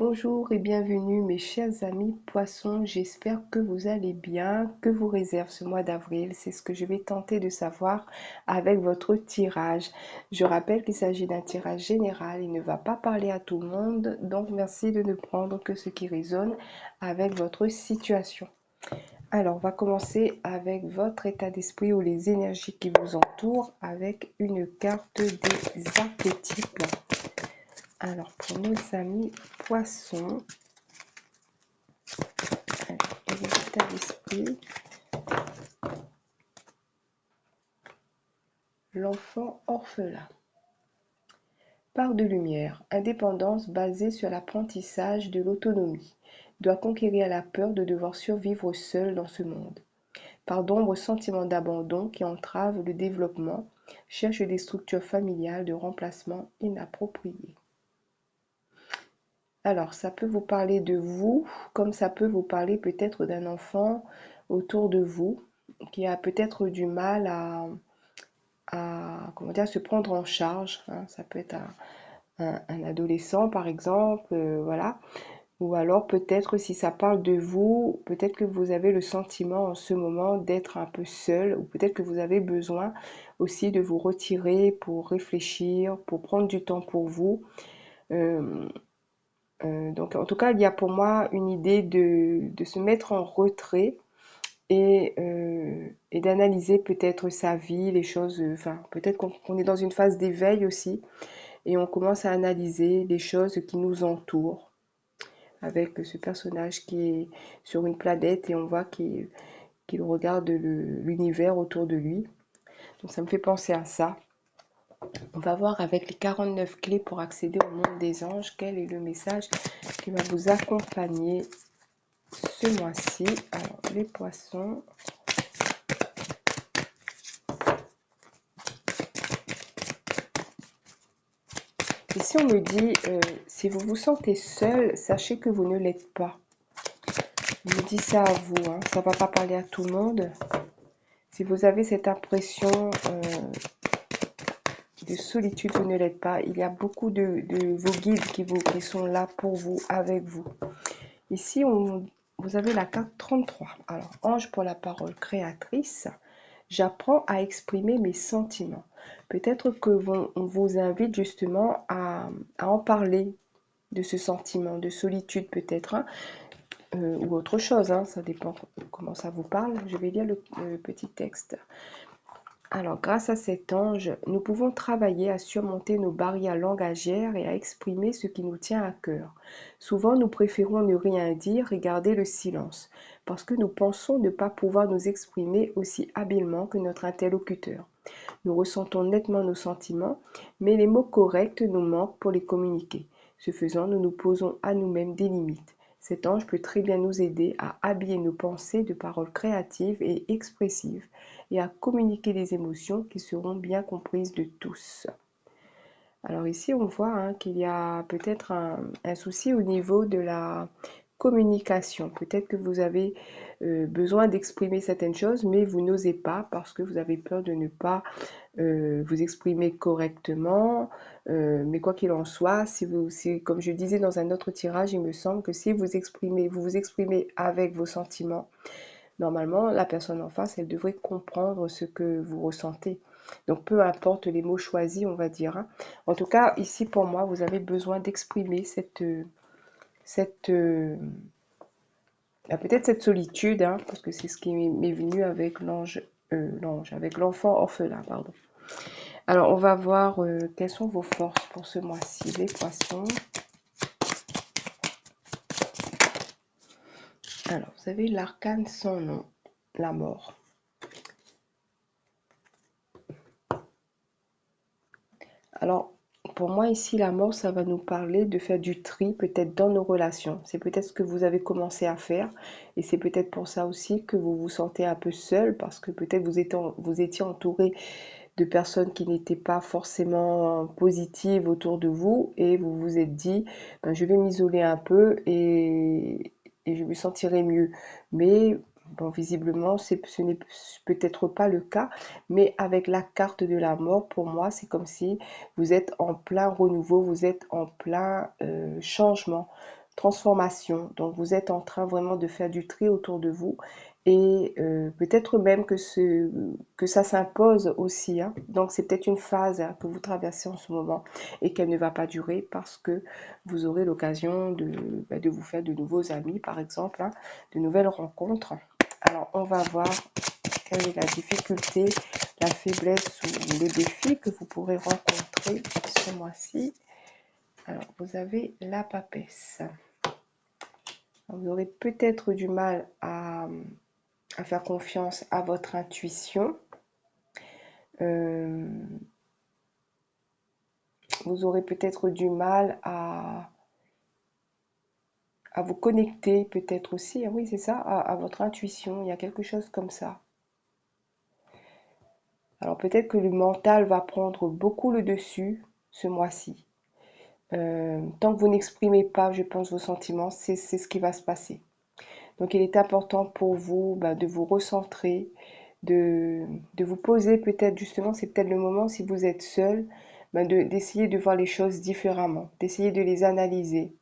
Bonjour et bienvenue mes chers amis poissons, j'espère que vous allez bien, que vous réserve ce mois d'avril, c'est ce que je vais tenter de savoir avec votre tirage. Je rappelle qu'il s'agit d'un tirage général, il ne va pas parler à tout le monde, donc merci de ne prendre que ce qui résonne avec votre situation. Alors, on va commencer avec votre état d'esprit ou les énergies qui vous entourent avec une carte des archétypes. Alors, pour nos amis poissons, l'état d'esprit, l'enfant orphelin. Part de lumière, indépendance basée sur l'apprentissage de l'autonomie, doit conquérir la peur de devoir survivre seul dans ce monde. Part d'ombre, sentiment d'abandon qui entrave le développement, cherche des structures familiales de remplacement inappropriées. Alors, ça peut vous parler de vous, comme ça peut vous parler peut-être d'un enfant autour de vous qui a peut-être du mal comment dire, se prendre en charge, hein. Ça peut être un adolescent par exemple, voilà. Ou alors peut-être si ça parle de vous, peut-être que vous avez le sentiment en ce moment d'être un peu seul, ou peut-être que vous avez besoin aussi de vous retirer pour réfléchir, pour prendre du temps pour vous. Euh, donc en tout cas, il y a pour moi une idée de se mettre en retrait et d'analyser peut-être sa vie, les choses, enfin peut-être qu'on est dans une phase d'éveil aussi et on commence à analyser les choses qui nous entourent avec ce personnage qui est sur une planète et on voit qu'il regarde l'univers autour de lui. Donc ça me fait penser à ça. On va voir avec les 49 clés pour accéder au monde des anges, quel est le message qui va vous accompagner ce mois-ci. Alors les poissons. Ici, on me dit, si vous vous sentez seul, sachez que vous ne l'êtes pas. Je me dis ça à vous, hein. Ça ne va pas parler à tout le monde. Si vous avez cette impression de solitude, vous ne l'êtes pas. Il y a beaucoup de vos guides qui sont là pour vous, avec vous. Ici, vous avez la carte 33. Alors, ange pour la parole créatrice. J'apprends à exprimer mes sentiments. Peut-être que on vous invite justement à en parler de ce sentiment de solitude peut-être, hein, ou autre chose, hein, ça dépend comment ça vous parle. Je vais lire le petit texte. Alors, grâce à cet ange, nous pouvons travailler à surmonter nos barrières langagières et à exprimer ce qui nous tient à cœur. Souvent, nous préférons ne rien dire et garder le silence, parce que nous pensons ne pas pouvoir nous exprimer aussi habilement que notre interlocuteur. Nous ressentons nettement nos sentiments, mais les mots corrects nous manquent pour les communiquer. Ce faisant, nous nous posons à nous-mêmes des limites. Cet ange peut très bien nous aider à habiller nos pensées de paroles créatives et expressives et à communiquer des émotions qui seront bien comprises de tous. Alors ici, on voit hein, qu'il y a peut-être un souci au niveau de la communication. Peut-être que vous avez besoin d'exprimer certaines choses, mais vous n'osez pas parce que vous avez peur de ne pas vous exprimer correctement. Mais quoi qu'il en soit, comme je disais dans un autre tirage, il me semble que si vous vous exprimez avec vos sentiments, normalement, la personne en face, elle devrait comprendre ce que vous ressentez. Donc, peu importe les mots choisis, on va dire, hein. En tout cas, ici, pour moi, vous avez besoin d'exprimer peut-être cette solitude, hein, parce que c'est ce qui m'est venu avec avec l'enfant orphelin, pardon. Alors, on va voir quelles sont vos forces pour ce mois-ci, les poissons. Alors, vous avez l'arcane sans nom, la mort. Alors, pour moi ici, la mort, ça va nous parler de faire du tri peut-être dans nos relations. C'est peut-être ce que vous avez commencé à faire et c'est peut-être pour ça aussi que vous vous sentez un peu seul parce que peut-être vous étiez entouré de personnes qui n'étaient pas forcément positives autour de vous et vous vous êtes dit, ben, je vais m'isoler un peu et je me sentirai mieux. Mais bon, visiblement, ce n'est peut-être pas le cas, mais avec la carte de la mort, pour moi, c'est comme si vous êtes en plein renouveau, vous êtes en plein changement, transformation. Donc vous êtes en train vraiment de faire du tri autour de vous et peut-être même que ça s'impose aussi, hein. Donc c'est peut-être une phase que vous traversez en ce moment et qu'elle ne va pas durer parce que vous aurez l'occasion de vous faire de nouveaux amis, par exemple, hein, de nouvelles rencontres. Alors on va voir quelle est la difficulté, la faiblesse ou les défis que vous pourrez rencontrer ce mois-ci. Alors, vous avez la papesse. Vous aurez peut-être du mal à faire confiance à votre intuition. Vous aurez peut-être du mal à vous connecter, peut-être aussi, oui c'est ça, à votre intuition. Il y a quelque chose comme ça. Alors peut-être que le mental va prendre beaucoup le dessus ce mois-ci. Tant que vous n'exprimez pas, je pense, vos sentiments, c'est ce qui va se passer. Donc il est important pour vous de vous recentrer, de vous poser peut-être justement, c'est peut-être le moment si vous êtes seul, d'essayer de voir les choses différemment, d'essayer de les analyser.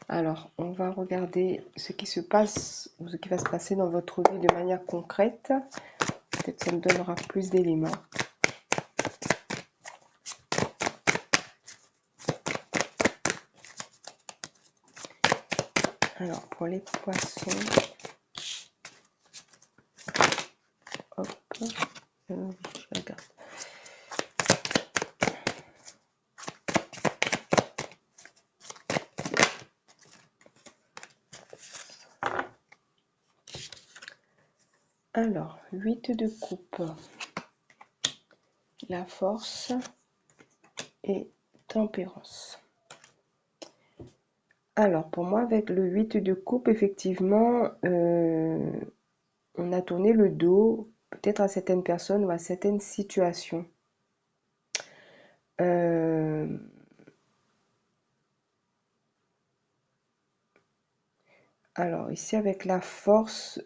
Alors, on va regarder ce qui se passe ou ce qui va se passer dans votre vie de manière concrète. Peut-être ça me donnera plus d'éléments. Alors, pour les poissons, hop, je regarde. Alors, 8 de coupe, la force et tempérance. Alors, pour moi, avec le 8 de coupe, effectivement, on a tourné le dos, peut-être à certaines personnes ou à certaines situations. Alors, ici, avec la force,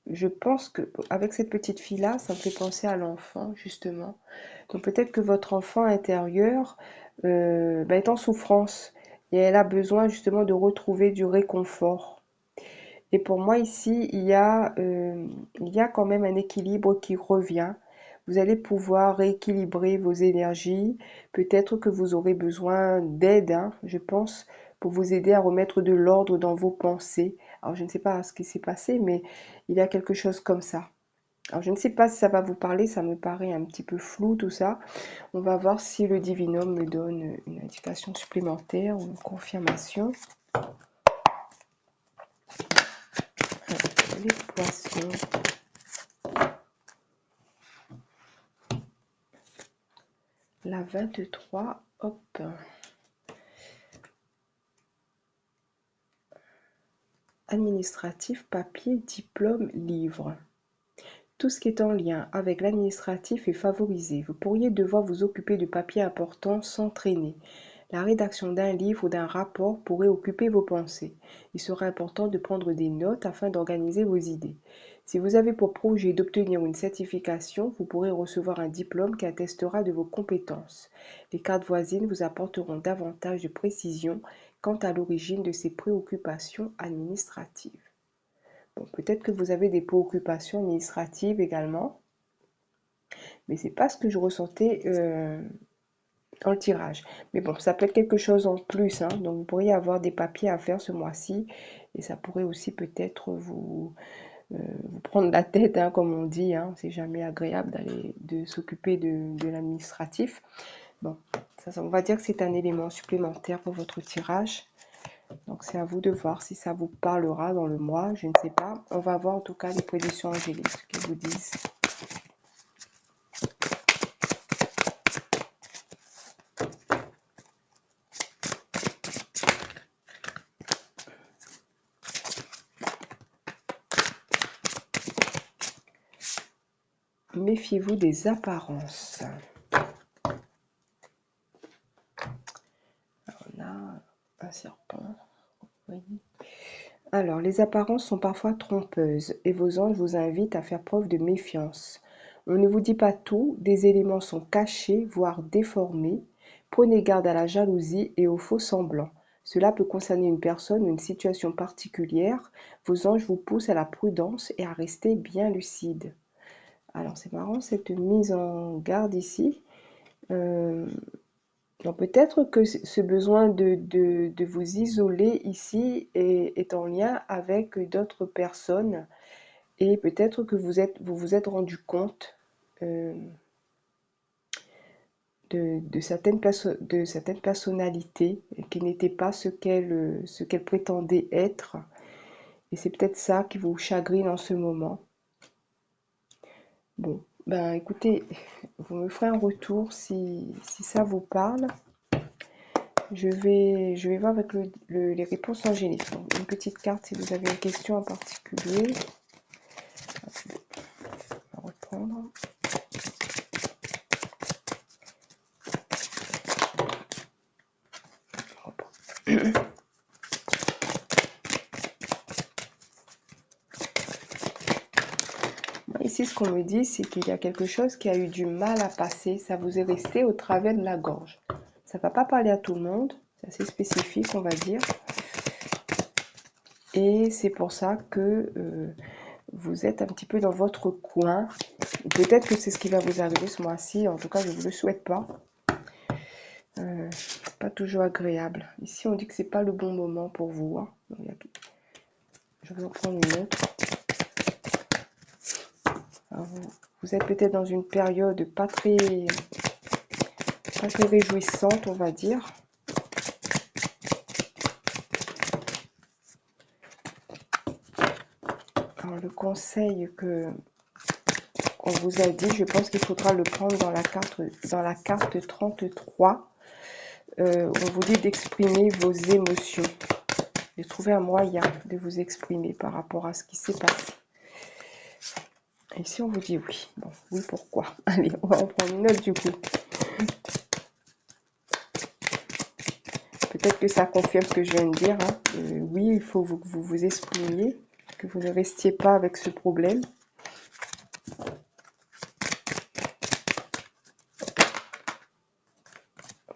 je pense que avec cette petite fille-là, ça me fait penser à l'enfant, justement. Donc, peut-être que votre enfant intérieur est en souffrance et elle a besoin, justement, de retrouver du réconfort. Et pour moi, ici, il y a quand même un équilibre qui revient. Vous allez pouvoir rééquilibrer vos énergies. Peut-être que vous aurez besoin d'aide, hein, je pense, pour vous aider à remettre de l'ordre dans vos pensées. Alors, je ne sais pas ce qui s'est passé, mais il y a quelque chose comme ça. Alors, je ne sais pas si ça va vous parler, ça me paraît un petit peu flou tout ça. On va voir si le divinum me donne une indication supplémentaire ou une confirmation. Les poissons. La 23, hop. Administratif, papier, diplôme, livre. Tout ce qui est en lien avec l'administratif est favorisé. Vous pourriez devoir vous occuper de papiers importants sans traîner. La rédaction d'un livre ou d'un rapport pourrait occuper vos pensées. Il sera important de prendre des notes afin d'organiser vos idées. Si vous avez pour projet d'obtenir une certification, vous pourrez recevoir un diplôme qui attestera de vos compétences. Les cartes voisines vous apporteront davantage de précision quant à l'origine de ces préoccupations administratives. Bon, peut-être que vous avez des préoccupations administratives également, mais c'est pas ce que je ressentais dans le tirage. Mais bon, ça peut être quelque chose en plus, hein. Donc vous pourriez avoir des papiers à faire ce mois-ci et ça pourrait aussi peut-être vous prendre la tête, hein, comme on dit, hein. C'est jamais agréable de s'occuper de l'administratif. Bon, ça, on va dire que c'est un élément supplémentaire pour votre tirage. Donc c'est à vous de voir si ça vous parlera dans le mois, je ne sais pas. On va voir en tout cas les prédictions angéliques, ce qu'ils vous disent. Méfiez-vous des apparences. Alors, on a un serpent. Oui. Alors, les apparences sont parfois trompeuses et vos anges vous invitent à faire preuve de méfiance. On ne vous dit pas tout, des éléments sont cachés, voire déformés. Prenez garde à la jalousie et aux faux semblants. Cela peut concerner une personne ou une situation particulière. Vos anges vous poussent à la prudence et à rester bien lucide. Alors c'est marrant cette mise en garde ici. Donc peut-être que ce besoin de vous isoler ici est en lien avec d'autres personnes et peut-être que vous vous êtes rendu compte de certaines personnalités qui n'étaient pas ce qu'elles prétendaient être. Et c'est peut-être ça qui vous chagrine en ce moment. Bon, ben écoutez, vous me ferez un retour si ça vous parle. Je vais voir avec les réponses angéliques. Donc, une petite carte si vous avez une question en particulier. On va reprendre. Ici, ce qu'on me dit, c'est qu'il y a quelque chose qui a eu du mal à passer. Ça vous est resté au travers de la gorge. Ça ne va pas parler à tout le monde. C'est assez spécifique, on va dire. Et c'est pour ça que vous êtes un petit peu dans votre coin. Peut-être que c'est ce qui va vous arriver ce mois-ci. En tout cas, je ne vous le souhaite pas. C'est pas toujours agréable. Ici, on dit que c'est pas le bon moment pour vous. Hein. Je vais en prendre une autre. Alors, vous êtes peut-être dans une période pas très réjouissante, on va dire. Alors, le conseil qu'on vous a dit, je pense qu'il faudra le prendre dans la carte 33. On vous dit d'exprimer vos émotions, de trouver un moyen de vous exprimer par rapport à ce qui s'est passé. Et si on vous dit oui, bon, oui, pourquoi? Allez, on va en prendre une autre du coup. Peut-être que ça confirme ce que je viens de dire. Hein. Oui, il faut que vous vous exprimiez, que vous ne restiez pas avec ce problème.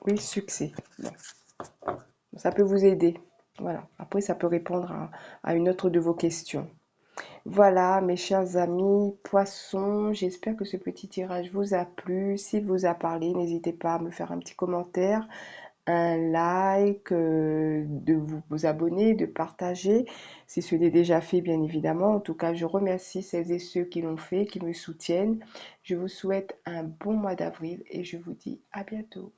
Oui, succès. Bon. Ça peut vous aider. Voilà. Après, ça peut répondre à une autre de vos questions. Voilà, mes chers amis poissons, j'espère que ce petit tirage vous a plu. S'il vous a parlé, n'hésitez pas à me faire un petit commentaire, un like, de vous abonner, de partager, si ce n'est déjà fait, bien évidemment. En tout cas, je remercie celles et ceux qui l'ont fait, qui me soutiennent. Je vous souhaite un bon mois d'avril et je vous dis à bientôt.